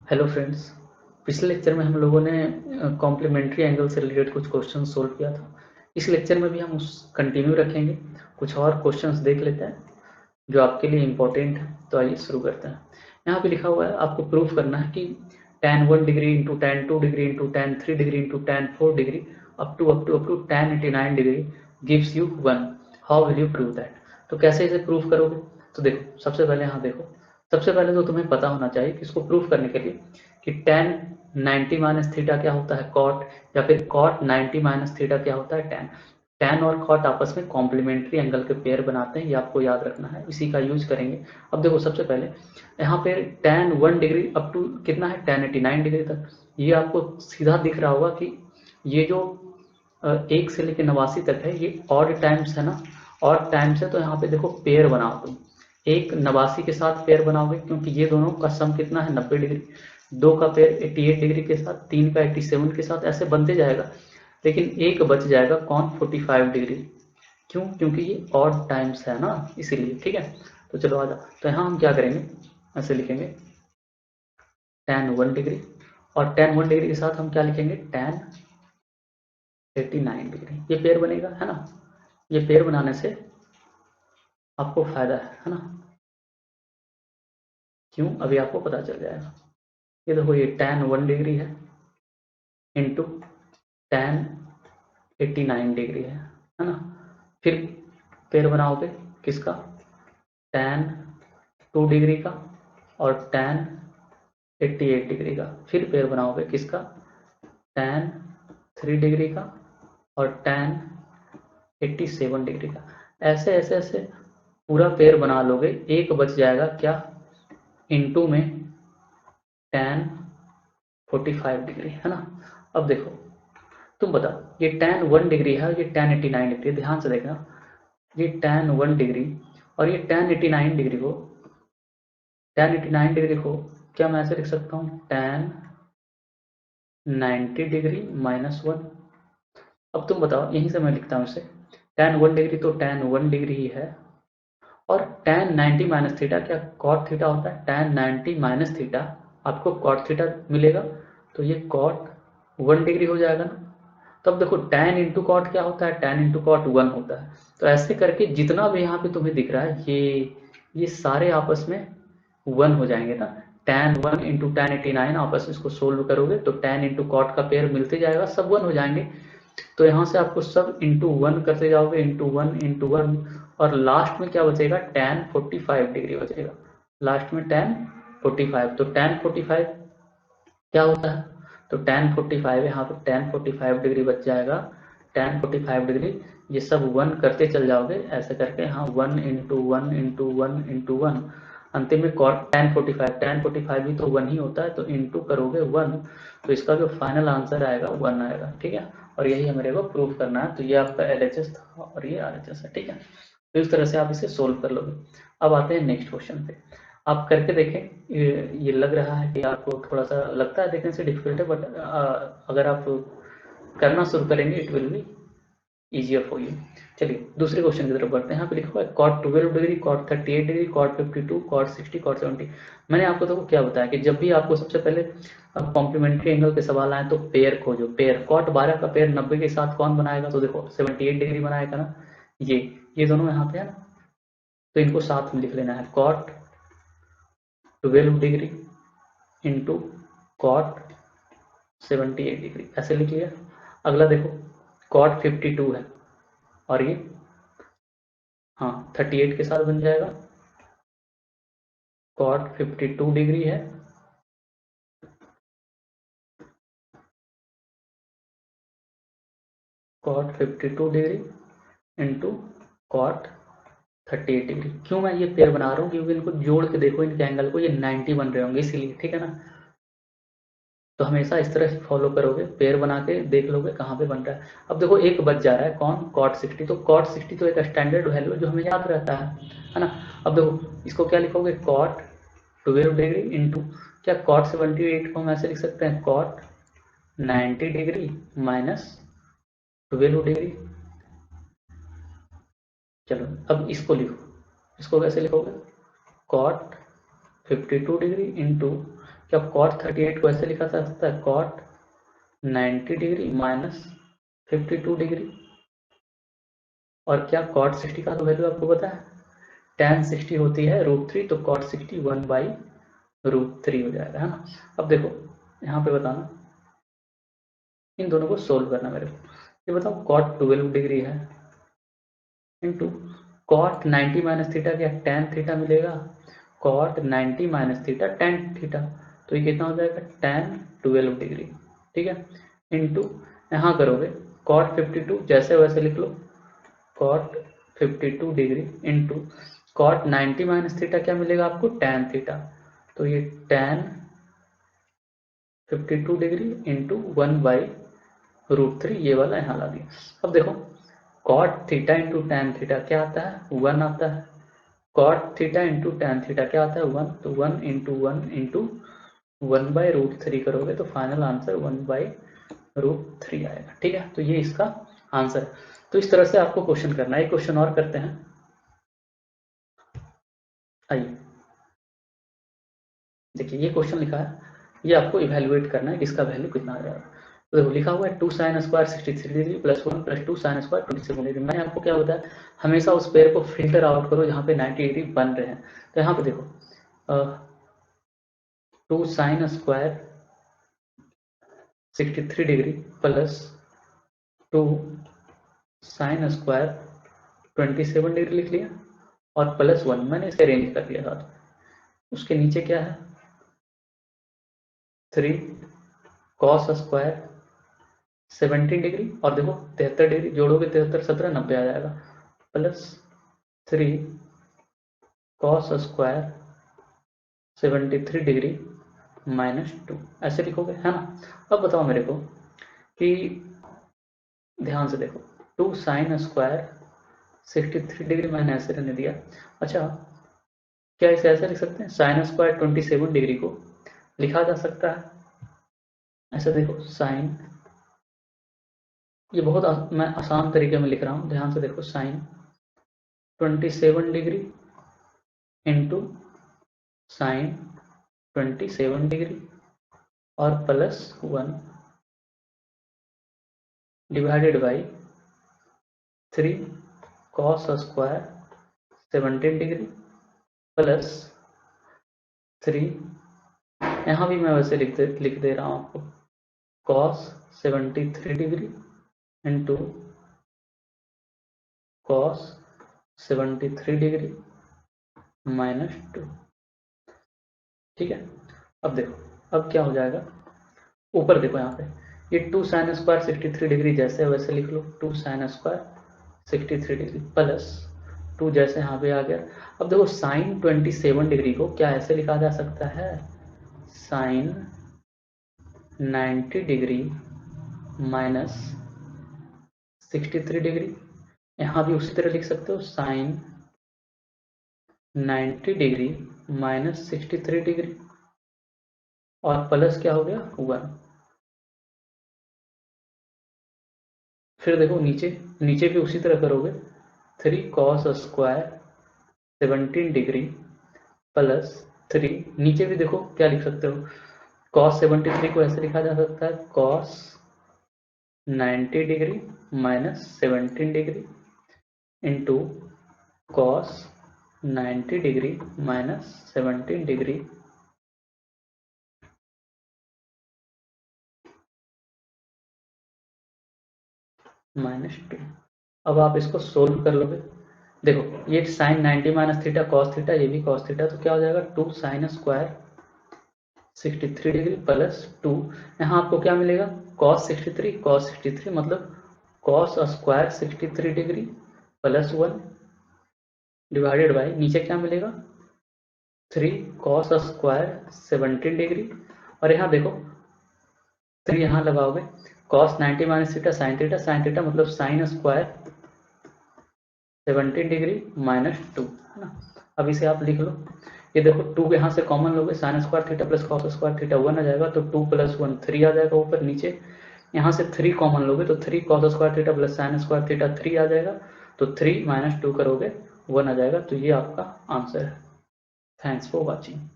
Hello friends. पिछले lecture में हम लोगों ने कॉम्प्लीमेंट्री एंगल से रिलेटेड कुछ क्वेश्चन सोल्व किया था। इस लेक्चर में भी हम उस कंटिन्यू रखेंगे, कुछ और क्वेश्चंस देख लेते हैं जो आपके लिए इम्पोर्टेंट है। तो आइए शुरू करते हैं। यहाँ पे लिखा हुआ है, आपको प्रूफ करना है कि tan 1 degree into tan 2 degree into tan 3 degree into tan 4 degree up to tan 89 degree gives you 1। How will you prove that? तो कैसे इसे प्रूफ करोगे? तो देखो, सबसे पहले यहाँ देखो, सबसे पहले तो तुम्हें पता होना चाहिए कि इसको प्रूफ करने के लिए कि tan 90 माइनस थीटा क्या होता है cot, या फिर cot 90 माइनस थीटा क्या होता है tan। tan और cot आपस में कॉम्प्लीमेंट्री एंगल के पेयर बनाते हैं, ये आपको याद रखना है, इसी का यूज करेंगे। अब देखो, सबसे पहले यहाँ पे tan 1 डिग्री अप टू कितना है, tan 89 डिग्री तक। ये आपको सीधा दिख रहा होगा कि ये जो 1 से लेकर 89 तक है, ये ऑड टाइम्स है ना, ऑड टाइम्स है। तो यहाँ पे देखो, पेयर बनाओ तुम, एक 89 के साथ पेयर बनाओगे क्योंकि ये दोनों का सम कितना है, 90 डिग्री। 2 का पेयर 88 डिग्री के साथ, 3 का 87 के साथ, ऐसे बनते जाएगा। लेकिन एक बच जाएगा कौन, 45 डिग्री। क्यों? क्योंकि ये ऑड टाइम्स है ना, इसीलिए। ठीक है, तो चलो आ जाओ। तो यहाँ हम क्या करेंगे, ऐसे लिखेंगे tan 1 डिग्री, और tan 1 डिग्री के साथ हम क्या लिखेंगे, tan 89 डिग्री। ये पेयर बनेगा, है ना। ये पेयर बनाने से आपको फायदा है ना। क्यों? अभी आपको पता चल जाएगा। ये देखो, ये tan 1 डिग्री है इंटू tan 89 डिग्री है ना। फिर पेयर बनाओगे किसका, tan 2 डिग्री का और tan 88 डिग्री का। फिर पेयर बनाओगे किसका, tan 3 डिग्री का और tan 87 डिग्री का। ऐसे ऐसे ऐसे पूरा पेयर बना लोगे, एक बच जाएगा क्या, इनटू में tan 45 डिग्री, है ना। अब देखो, तुम बताओ, ये tan 1 डिग्री है, ये tan 89 डिग्री, ध्यान से देखना। ये tan 1 डिग्री और ये tan 89 डिग्री को, tan 89 डिग्री को क्या मैं ऐसे लिख सकता हूँ, tan 90 डिग्री माइनस 1। अब तुम बताओ, यहीं से मैं लिखता हूँ इसे, tan 1 डिग्री तो tan 1 डिग्री ही है, और tan 90 माइनस थीटा क्या cot थीटा होता है, tan 90 माइनस थीटा आपको cot थीटा मिलेगा, तो ये cot 1 डिग्री हो जाएगा ना। तब देखो, tan इंटू कॉट क्या होता है, tan इंटू कॉट 1 होता है। तो ऐसे करके जितना भी यहाँ पे तुम्हें दिख रहा है, ये सारे आपस में 1 हो जाएंगे ना। tan 1 इंटू tan 89 आपस में इसको सोल्व करोगे तो tan इंटू कॉट का पेयर मिलते जाएगा, सब 1 हो जाएंगे। तो यहाँ से आपको सब इंटू 1 करते जाओगे, इंटू 1 इंटू 1, और लास्ट में क्या बचेगा, tan 45 डिग्री बचेगा। लास्ट में tan 45, तो tan 45 क्या होता है, तो tan 45 यहाँ पे tan 45 डिग्री बच जाएगा। tan 45 डिग्री, ये सब 1 करते चल जाओगे ऐसे करके, हाँ, 1 इंटू 1 इंटू 1 इंटू 1, अंतिम में tan 45 भी तो 1 ही होता है, तो इंटू करोगे 1, तो इसका जो फाइनल आंसर आएगा 1 आएगा। ठीक है, और यही हमारे को प्रूव करना है। तो ये आपका LHS था और ये RHS है। ठीक है, तो इस तरह से आप इसे सोल्व कर लोगे। अब आते हैं नेक्स्ट क्वेश्चन पे, आप करके देखें। ये लग रहा है कि आपको थोड़ा सा लगता है देखने से डिफिकल्ट है, बट अगर आप करना शुरू करेंगे, it will be easier for you. चलिए दूसरे क्वेश्चन की तरफ बढ़ते हैं। यहाँ पे लिखा हुआ है cot 12 degree, cot 38 degree, cot 52, cot 60, cot 70। मैंने आपको तो क्या बताया कि जब भी आपको सबसे पहले कॉम्प्लीमेंट्री एंगल के सवाल आए तो पेयर खोजो। पेयर cot 12 का पेयर 90 के साथ कौन बनाएगा, तो देखो 78 डिग्री बनाएगा ना। ये दोनों यहाँ पे है ना, तो इनको साथ में लिख लेना है, cot 12 degree into cot 78 degree, ऐसे लिख लिया। अगला देखो, cot 52 है और ये, हाँ, 38 के साथ बन जाएगा। cot 52 डिग्री है, cot 52 degree into cot 38 degree. क्यों मैं ये पेयर बना रहा हूँ, क्योंकि इनको जोड़ के देखो, इनके एंगल को, ये 90 बन रहे होंगे इसीलिए। ठीक है ना, तो हमेशा इस तरह से फॉलो करोगे, पेयर बना के देख लोगे कहाँ पे बन रहा है। अब देखो, एक बच जा रहा है कौन, cot 60। तो cot 60 तो एक स्टैंडर्ड वैल्यू है जो हमें याद रहता है ना। अब देखो, इसको क्या लिखोगे, cot 12 डिग्री इंटू क्या, cot 78 को हम ऐसे लिख सकते हैं, cot 90 डिग्री माइनस 12 डिग्री। चलो अब इसको लिखो, इसको कैसे लिखोगे, cot 52 डिग्री इंटू क्या कॉट 38 को ऐसे लिखा जा सकता है, कॉट 90 डिग्री माइनस 52 डिग्री। और क्या कॉट 60 का तो वैल्यू आपको पता है, tan 60 होती है √3, तो कॉट 60 1/√3 हो जाएगा, है ना। अब देखो यहाँ पे बताना, इन दोनों को सोल्व करना मेरे को। ये बताओ कॉट 12 डिग्री है इंटू कॉट 90 माइनस थीटा, क्या tan थीटा मिलेगा, cot 90 minus theta tan theta, तो ये कितना हो जाएगा tan 12 डिग्री, ठीक है, इंटू यहाँ करोगे कॉट 52 जैसे वैसे लिख लो, cot 52 degree into cot 90 minus theta क्या मिलेगा आपको, tan थीटा, तो ये tan 52 डिग्री इंटू 1/√3, ये वाला यहाँ ला दिया। अब देखो cot theta into tan theta क्या आता है, 1 आता है, cot theta into tan theta क्या आता है, 1, तो 1 इंटू 1 इंटू 1/√3 करोगे तो फाइनल आंसर 1/√3 आएगा, ठीक है। तो ये इसका आंसर है। तो इस तरह से आपको क्वेश्चन करना है। एक क्वेश्चन और करते हैं, आइए देखिए ये क्वेश्चन लिखा है, ये आपको इवेल्युएट करना है कि इसका वैल्यू कितना आ जाएगा। तो देखो लिखा हुआ है 2 sin square 63 degree plus 1 plus 2 sin square 27 degree. मैंने आपको क्या बताया, हमेशा उस पेयर को फिल्टर आउट करो जहाँ पे 90 डिग्री बन रहे हैं। तो यहाँ पे देखो 2 sin square 63 degree plus 2 sin square 27 degree लिख लिया और प्लस 1 मैंने इसे अरेंज कर दिया था। उसके नीचे क्या है 3 cos स्क्वायर 17 डिग्री और देखो 73 डिग्री जोड़ोगे 73 17 90 आ जाएगा, plus 3 cos square 73 degree minus 2, ऐसे लिखोगे, है ना। अब बताओ मेरे को कि ध्यान से देखो 2 sin स्क्वायर 63 डिग्री मैंने ऐसे रहने दिया। अच्छा क्या इसे ऐसे लिख सकते हैं, साइन स्क्वायर 27 डिग्री को लिखा जा सकता है ऐसे, देखो साइन, ये बहुत मैं आसान तरीके में लिख रहा हूँ, ध्यान से देखो sine 27 degree into sine 27 degree और plus 1 divided by 3 cos square 17 degree plus 3, यहाँ भी मैं वैसे लिख दे रहा हूँ आपको, cos 73 degree into cos 73 degree minus 2, ठीक है। अब देखो अब क्या हो जाएगा, ऊपर देखो यहाँ पे ये 2 sin स्क्वायर 63 डिग्री जैसे वैसे लिख लो, 2 sin स्क्वायर 63 डिग्री प्लस 2 जैसे यहाँ पे आ गया। अब देखो साइन 27 डिग्री को क्या ऐसे लिखा जा सकता है, साइन 90 डिग्री माइनस 63 डिग्री, यहाँ भी उसी तरह लिख सकते हो साइन 90 डिग्री माइनस 63 डिग्री और प्लस क्या हो गया 1। फिर देखो नीचे नीचे भी उसी तरह करोगे, 3 cos स्क्वायर 17 डिग्री प्लस 3, नीचे भी देखो क्या लिख सकते हो, cos 73 को ऐसे लिखा जा सकता है cos 90 degree minus 17 degree into cos 90 degree minus 17 degree minus 2। अब आप इसको सोल्व कर लोगे, देखो ये sine 90 minus theta cos theta, ये भी कॉस थीटा, तो क्या हो जाएगा 2 साइन स्क्वायर 63 डिग्री प्लस 2, यहाँ आपको क्या मिलेगा cos 63 मतलब cos square 63 degree plus 1 divided by नीचे क्या मिलेगा 3 cos स्क्वायर 17 डिग्री और यहाँ देखो 3 यहाँ लगाओगे cos 90 minus theta sine theta मतलब साइन स्क्वायर 17 डिग्री माइनस 2, है ना। अब इसे आप लिख लो, ये देखो 2 यहाँ से कॉमन लोगे, sine square theta plus cos square theta 1 आ जाएगा, तो 2 प्लस 1 3 आ जाएगा ऊपर नीचे, यहाँ से 3 कॉमन लोगे तो 3 cos square theta plus sine square theta 3 आ जाएगा, तो 3 माइनस 2 करोगे 1 आ जाएगा। तो ये आपका आंसर है। Thanks for watching.